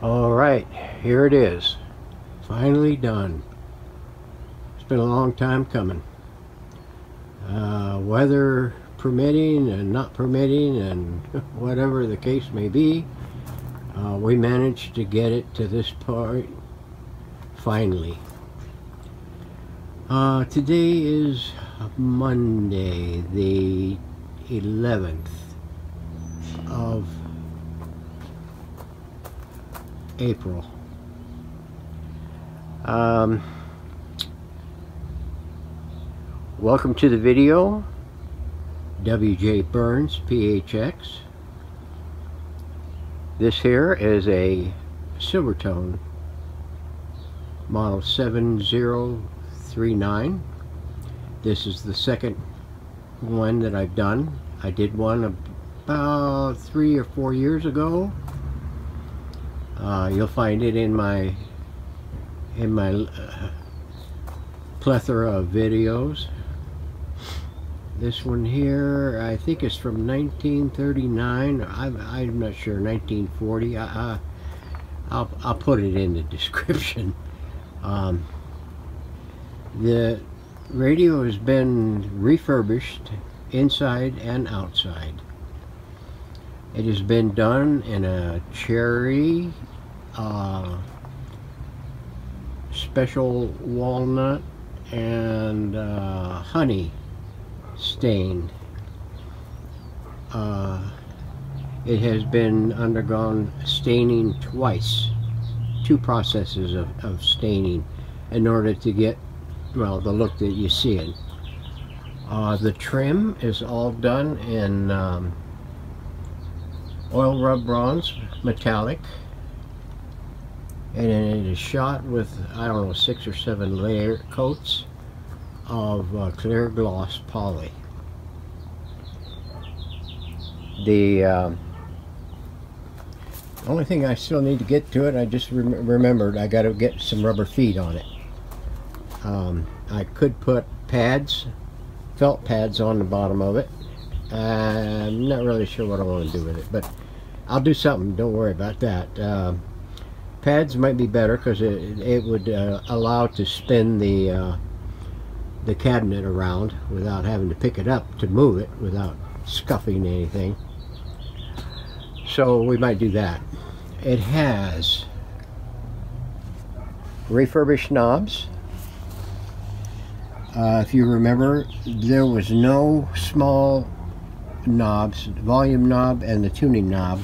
Alright, here it is. Finally done. It's been a long time coming. Weather permitting and not permitting and whatever the case may be, we managed to get it to this point finally. Today is Monday, the 11th of April. Welcome to the video. W.J. Burns, PHX. This here is a Silvertone model 7039. This is the second one that I've done. I did one about 3 or 4 years ago. You'll find it in my plethora of videos. This one here, I think it's from 1939. I'm not sure, 1940. I'll put it in the description. The radio has been refurbished inside and outside. It has been done in a cherry, special walnut, and honey stained. It has been undergone staining twice, 2 processes of staining in order to get, well, the look that you see it. The trim is all done in oil rub bronze metallic, and it is shot with, I don't know, 6 or 7 layer coats of clear gloss poly. The only thing I still need to get to it, I just remembered, I got to get some rubber feet on it. I could put pads, felt pads on the bottom of it. I'm not really sure what I want to do with it, but I'll do something, don't worry about that. Pads might be better because it would allow to spin the cabinet around without having to pick it up to move it without scuffing anything. So we might do that. It has refurbished knobs. If you remember, there was no small knobs. Volume knob and the tuning knob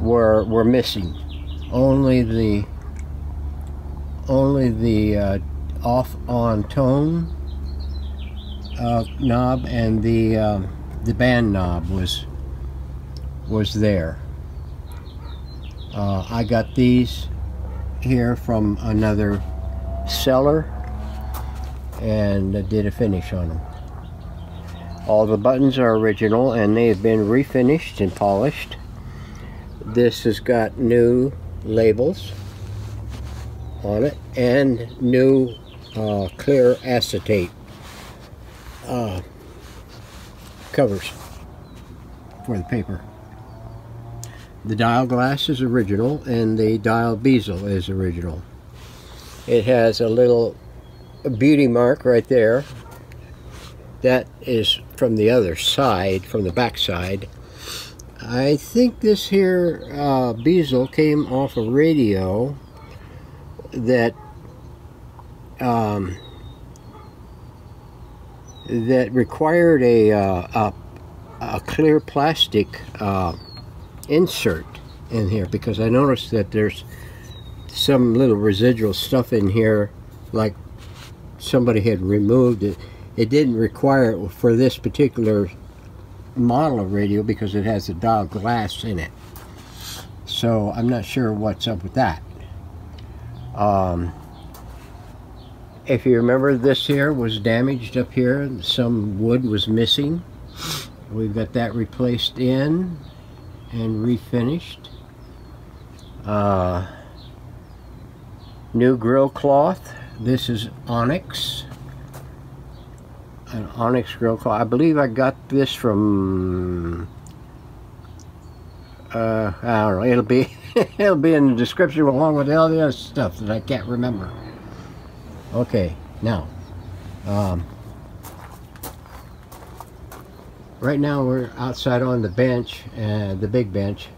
were missing. Only the off on tone knob and the band knob was there. I got these here from another seller and did a finish on them. All the buttons are original and they have been refinished and polished. This has got new labels on it and new clear acetate covers for the paper. The dial glass is original and the dial bezel is original. It has a little beauty mark right there. That is from the other side, from the back side. I think this here bezel came off a radio that that required a clear plastic insert in here, because I noticed that there's some little residual stuff in here, like somebody had removed it. It didn't require it for this particular model of radio because it has a dial glass in it. So I'm not sure what's up with that. If you remember, this here was damaged up here. Some wood was missing. We've got that replaced in and refinished. New Grille Cloth. This is onyx. An onyx Grille Cloth. I believe I got this from I don't know, it'll be it'll be in the description along with all the other stuff that I can't remember. Okay, now right now we're outside on the bench, the big bench,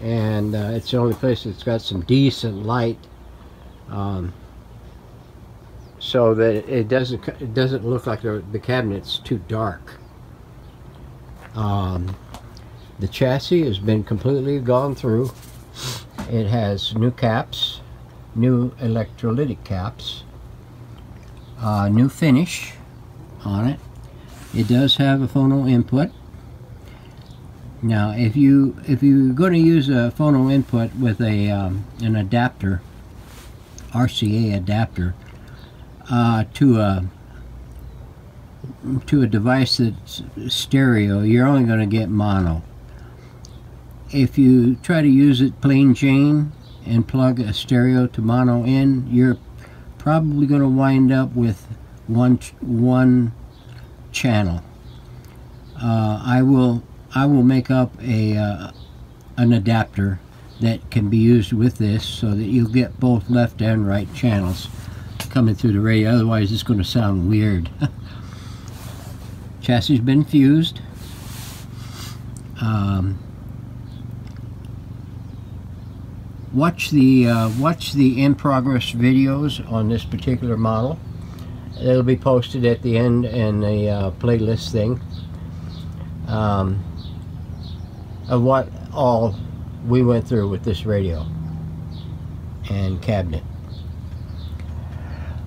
and it's the only place that's got some decent light, so that it doesn't look like the cabinet's too dark. The chassis has been completely gone through. It has new caps, new electrolytic caps, new finish on it. It does have a phono input. Now, if you're going to use a phono input with a an adapter, RCA adapter, to a device that's stereo, you're only going to get mono. If you try to use it plain Jane and plug a stereo to mono in, you're probably going to wind up with one channel. I will make up an adapter that can be used with this so that you'll get both left and right channels coming through the radio. Otherwise it's going to sound weird. Chassis has been fused. Watch the in progress videos on this particular model. It'll be posted at the end in a playlist thing of what all we went through with this radio and cabinet.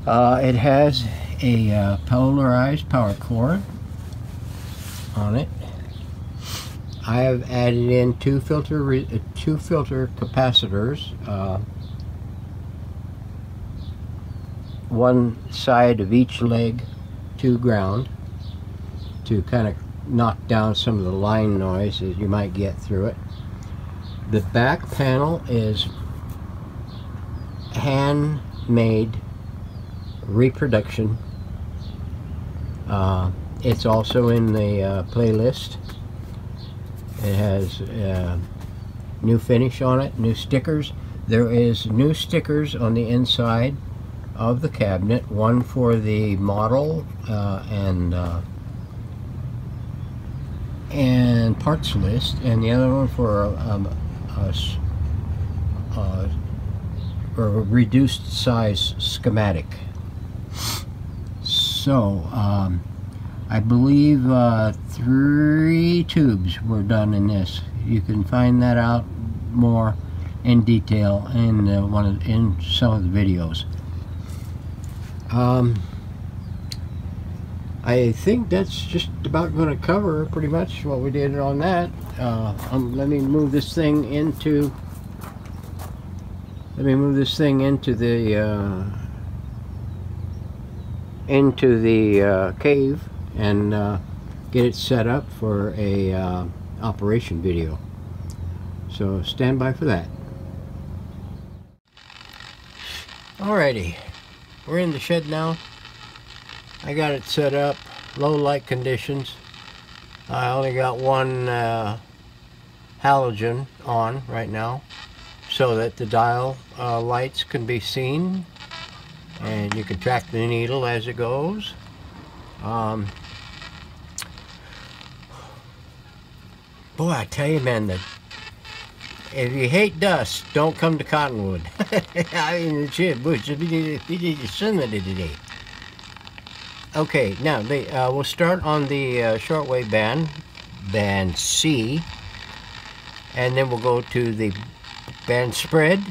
It has a polarized power cord on it. I have added in two filter capacitors, one side of each leg to ground, to kind of knock down some of the line noise that you might get through it. The back panel is handmade reproduction. It's also in the playlist. It has new finish on it, new stickers. There is new stickers on the inside of the cabinet, one for the model and parts list, and the other one for a reduced size schematic. So I believe 3 tubes were done in this. You can find that out more in detail in in some of the videos. I think that's just about going to cover pretty much what we did on that. Let me move this thing into the cave and get it set up for a operation video. So stand by for that. Alrighty, we're in the shed now. I got it set up, low light conditions. I only got one halogen on right now so that the dial lights can be seen and you can track the needle as it goes. Boy, I tell you, man, that if you hate dust, don't come to Cottonwood. I mean, okay, now we'll start on the shortwave band C, and then we'll go to the band spread,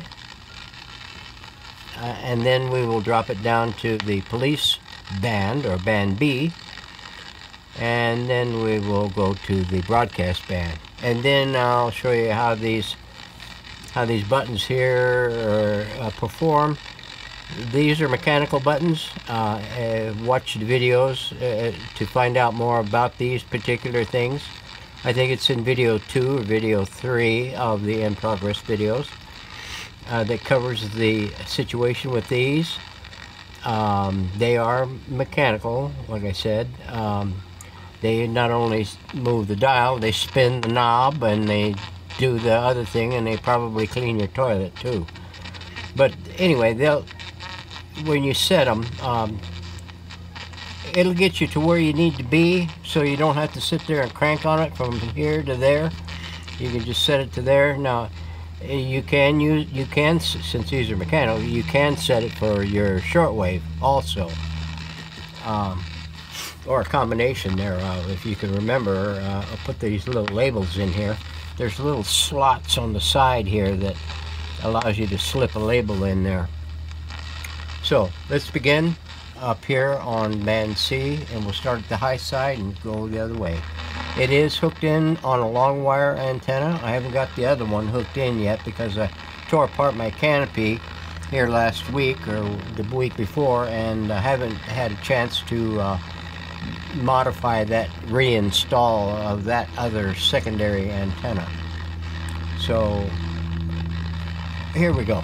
and then we will drop it down to the police band, or band B, and then we will go to the broadcast band, and then I'll show you how these buttons here perform. These are mechanical buttons. Watch the videos to find out more about these particular things. I think it's in video 2 or video 3 of the in progress videos that covers the situation with these. They are mechanical, like I said. They not only move the dial, they spin the knob, and they do the other thing, and they probably clean your toilet too. But anyway, when you set them, it'll get you to where you need to be, so you don't have to sit there and crank on it from here to there. You can just set it to there. Now, you can, since these are mechanical, you can set it for your shortwave also, or a combination thereof. If you can remember, I'll put these little labels in here. There's little slots on the side here that allows you to slip a label in there. So let's begin up here on band C, and we'll start at the high side and go the other way. It is hooked in on a long wire antenna. I haven't got the other one hooked in yet because I tore apart my canopy here last week or the week before, and I haven't had a chance to modify that reinstall of that other secondary antenna. So here we go.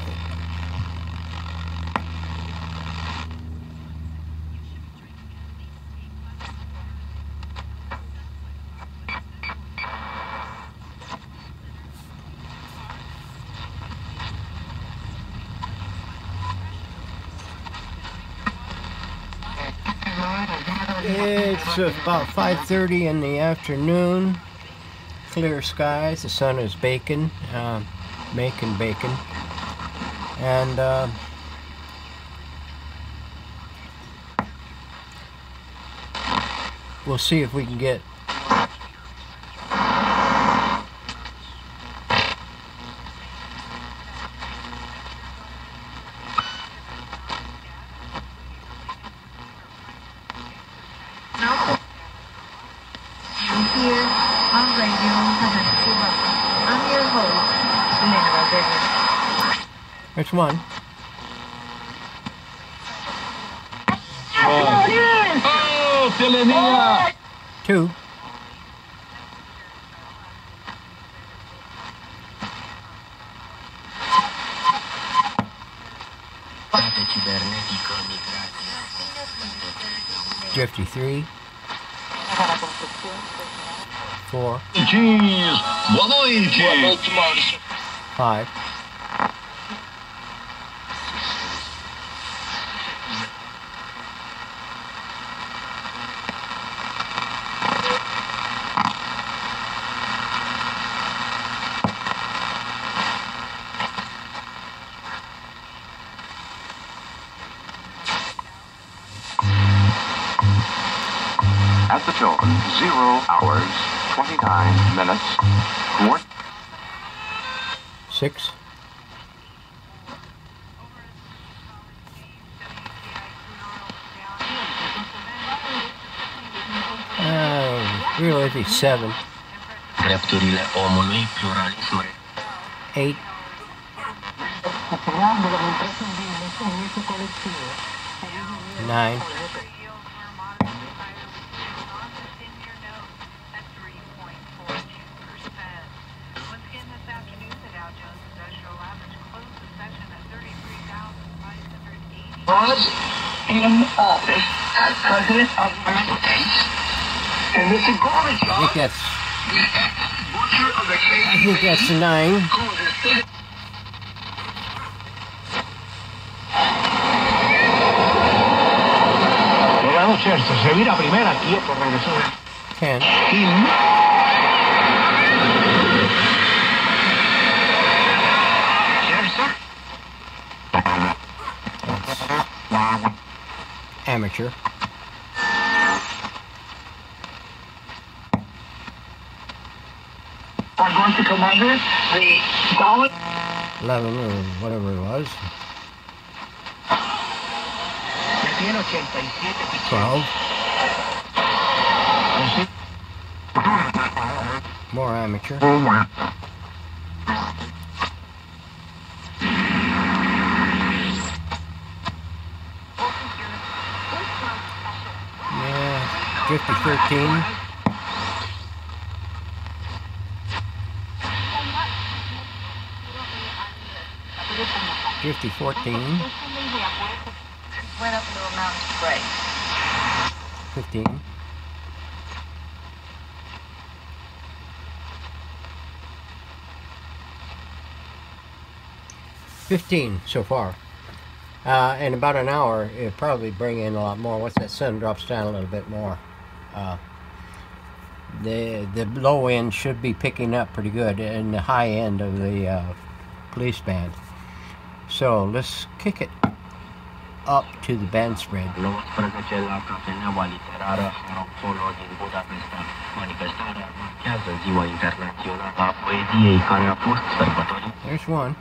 It's about 5:30 in the afternoon. Clear skies. The sun is making bacon, and we'll see if we can get which one? Oh, Selenia! 2. Drifty 3. 4. Cheese! Boa noite! 5. 0 hours, 29 minutes, 6. Really 7. 8. 9. 'Was in office as president of the United States, and Mr. Gorbachev, I think that's 9. Logrado Chester, se vira primera, quieto, regresó. 10. Amateur. I'm going to come under the dollar 11 or whatever it was. 12. More amateur. Yeah, 50-13. Drifty 14. Went up Little Mountain Spray. 15. 15 so far. In about an hour, it'll probably bring in a lot more. Once that sun drops down a little bit more, the low end should be picking up pretty good, and the high end of the police band. So let's kick it up to the band spread. There's one.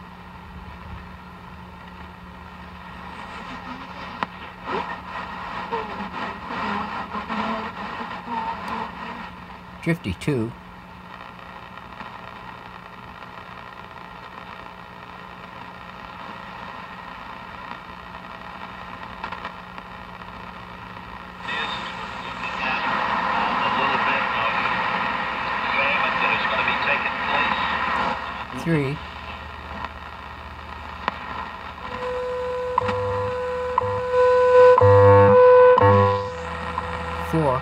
Drifty too. Three. Four.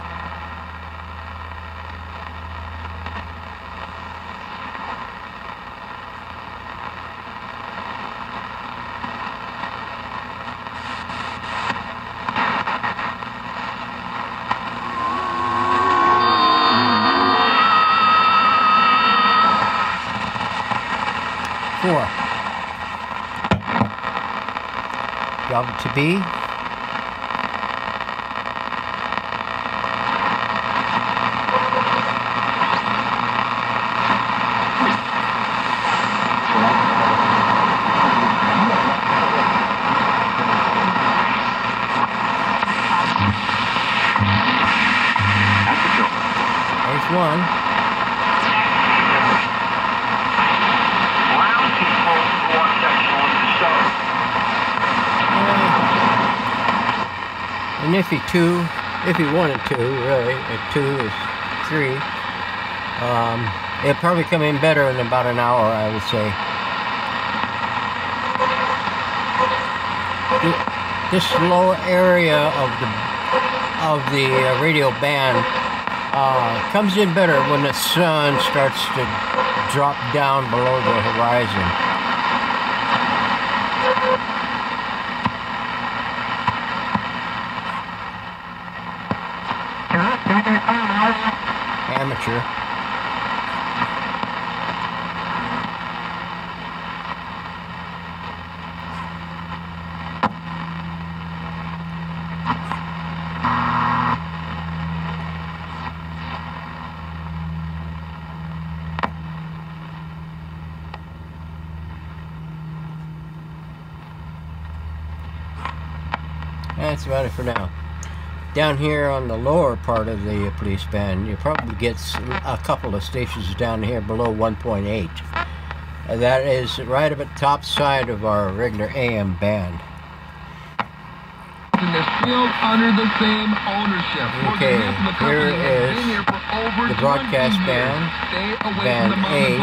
Four. Drop it to B. There's one. And if he wanted to, really, at 2 is 3. It'll probably come in better in about an hour, I would say. This lower area of the radio band comes in better when the sun starts to drop down below the horizon. Amateur. That's about it for now. Down here on the lower part of the police band, you probably get a couple of stations down here below 1.8. That is right up at the top side of our regular AM band. And they're still under the same ownership. Okay, here is the broadcast band, band A.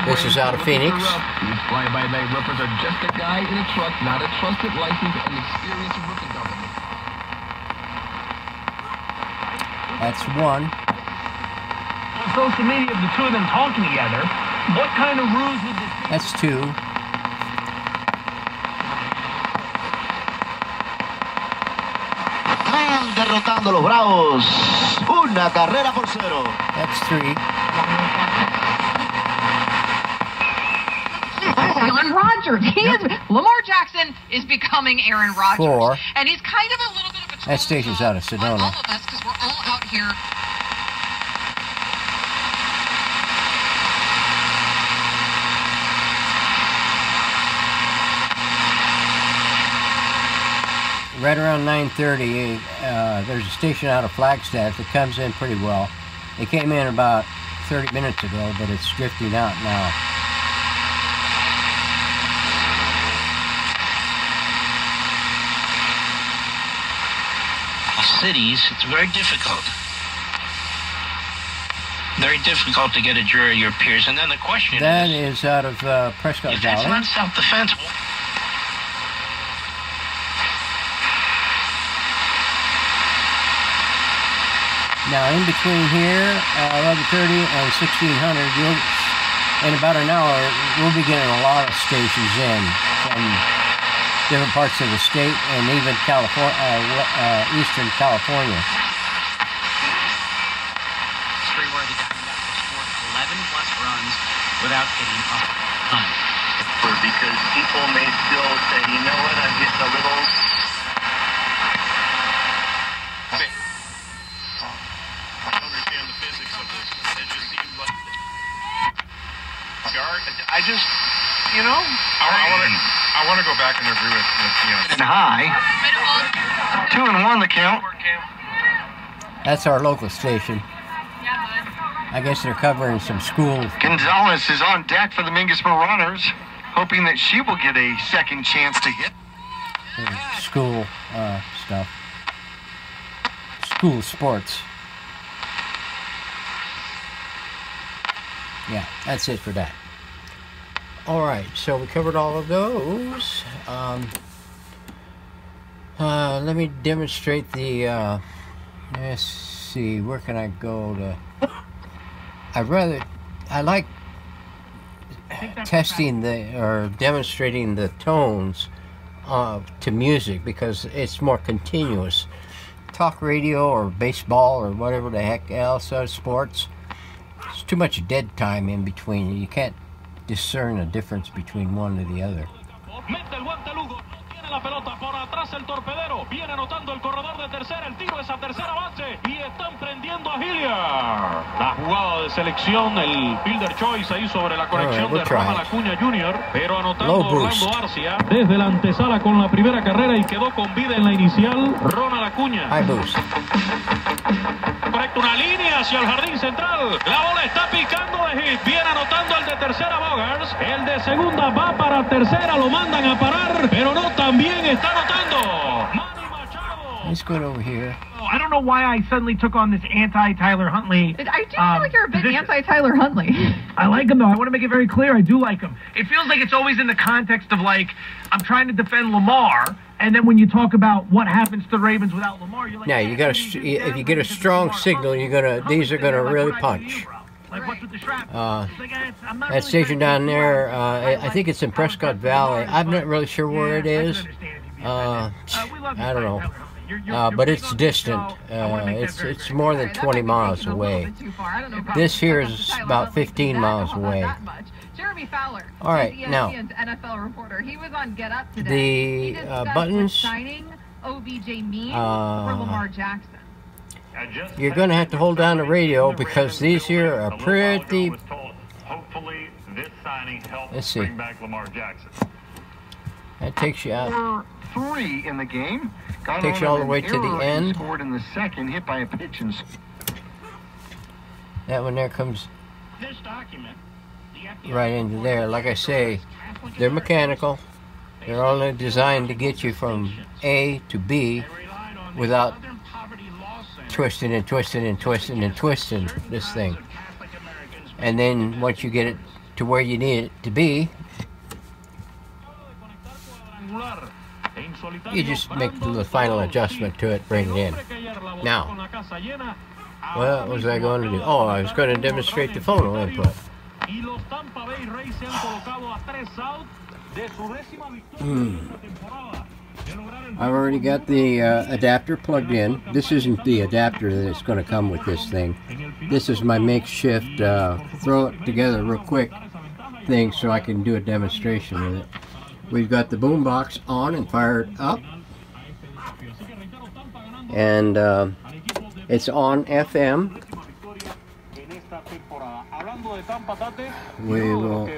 This is out of Phoenix. These fly-by-night rippers are just a guy in a truck, not a trusted license and experienced ripping company. That's one. On social media of the two of them talking together, what kind of ruse would this be? That's 2. Derrotando los Bravos. Una carrera por 0. That's 3. Aaron Rodgers. Lamar Jackson is becoming Aaron Rodgers. 4. And he's kind of a little bit of a That station's out of Sedona. on all of us because we're all out here. Right around 9:30, there's a station out of Flagstaff that comes in pretty well. It came in about 30 minutes ago, but it's drifting out now. Cities, it's very difficult. Very difficult to get a jury of your peers. And then the question that is out of Prescott if that's Valley. not self-defense. Now, in between here, 11:30 and 1600, In about an hour, we'll be getting a lot of stations in from different parts of the state and even Eastern California. Sprayworthy Diamondbacks scored 11 plus runs without getting a ton. Because people may still say, you know what, I'm getting a little... I don't understand the physics of this. It just seems like... I just, you know... I want to go back and agree with And high. 2-1 the count. That's our local station. I guess they're covering some schools. Gonzalez is on deck for the Mingus Marauders, hoping that she will get a second chance to hit. School stuff. School sports. Yeah, that's it for that. Alright, so we covered all of those. Let me demonstrate the, let's see, where can I go to... I like testing or demonstrating the tones to music because it's more continuous. Talk radio or baseball or whatever the heck else, sports, it's too much dead time in between. You can't discern a difference between one or the other. La pelota por atrás el torpedero. Viene anotando el corredor de tercera. El tiro es a tercera base. Y están prendiendo a Hilliard. La jugada de selección, el fielder choice ahí sobre la conexión de Ronald Acuña Jr. Pero anotando Orlando Arcia desde la antesala con la primera carrera y quedó con vida en la inicial. Ronald Acuña. High boost. Correcto, una línea hacia el jardín central. La bola está picando de hit. Viene anotando el de tercera Bogers. El de segunda va para tercera. Lo mandan a parar. Pero no también está anotando. Manny Machado. Let's go over here. I don't know why I suddenly took on this anti-Tyler Huntley. I do feel like you're a bit anti-Tyler Huntley. I like him, though. I want to make it very clear. I do like him. It feels like it's always in the context of, like, I'm trying to defend Lamar, and then when you talk about what happens to the Ravens without Lamar, you're like... Now, you got if you get a strong signal, these are gonna really punch. That station down there, I think it's in Prescott Valley. I'm not really sure where it is. I don't know. But it's distant. It's more than 20 miles away. This here is about 15 miles away. Jeremy Fowler, all right, now NFL reporter. He was on Get Up today. The buttons. Signing OBJ means for Lamar Jackson. You're going to have to hold down the radio because these here are pretty... Let's see. That takes you out. 3 in the game. Takes you all the way to the end. Scored in the second, hit by a pitch and... That one there comes right into there. Like I say, they're mechanical. They're only designed to get you from A to B without twisting and twisting and twisting and twisting this thing. And then once you get it to where you need it to be, you just make the final adjustment to it, bring it in. Now, what was I going to do? Oh, I was going to demonstrate the phono input. I've already got the adapter plugged in. This isn't the adapter that's going to come with this thing. This is my makeshift throw it together real quick thing so I can do a demonstration with it. We've got the boombox on and fired up, and it's on FM. We will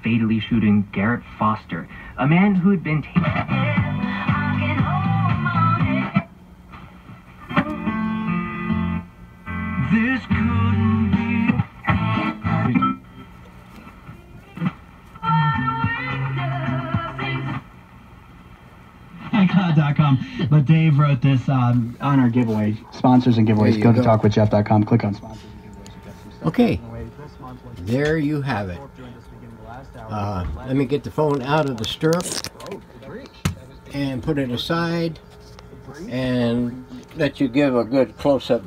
fatally shooting Garrett Foster, a man who had been This couldn't be. iCloud.com. But Dave wrote this on our giveaway. Sponsors and giveaways. Go to talkwithjeff.com. Click on sponsors and giveaways. Okay. There you have it. Let me get the phone out of the stirrup and put it aside and let you give a good close-up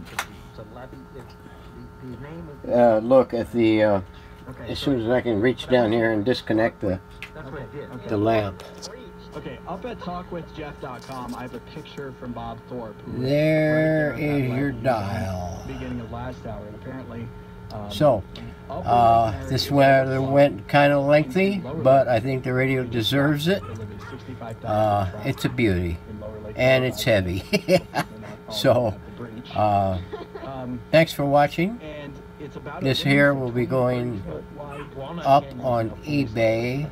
look at the as soon as I can reach down here and disconnect the lamp. Okay, up at talkwithjeff.com, I have a picture from Bob Thorpe. There is your dial. Beginning of last hour, and apparently. So, this weather went kind of lengthy, but I think the radio deserves it. It's a beauty, and it's heavy. So, thanks for watching. This here will be going up on eBay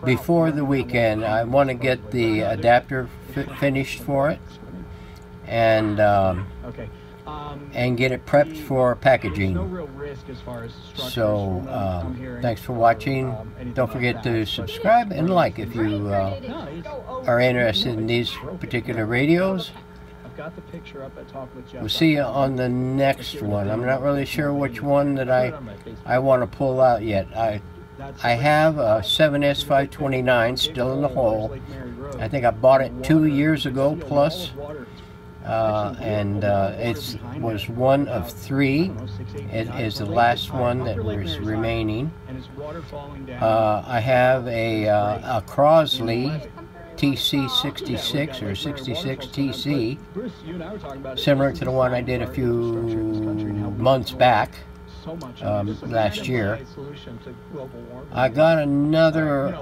before the weekend. I want to get the adapter finished for it and get it prepped for packaging. So thanks for watching. Don't forget to subscribe and like if you are interested in these particular radios. We'll see you on the next one. I'm not really sure which one that I want to pull out yet. I have a 7S529 still in the hole. I think I bought it 2 years ago plus, and it was one of 3. It is the last one that was remaining. I have a Crosley TC66 or 66 TC, similar to the one I did a few months back, last year. I got another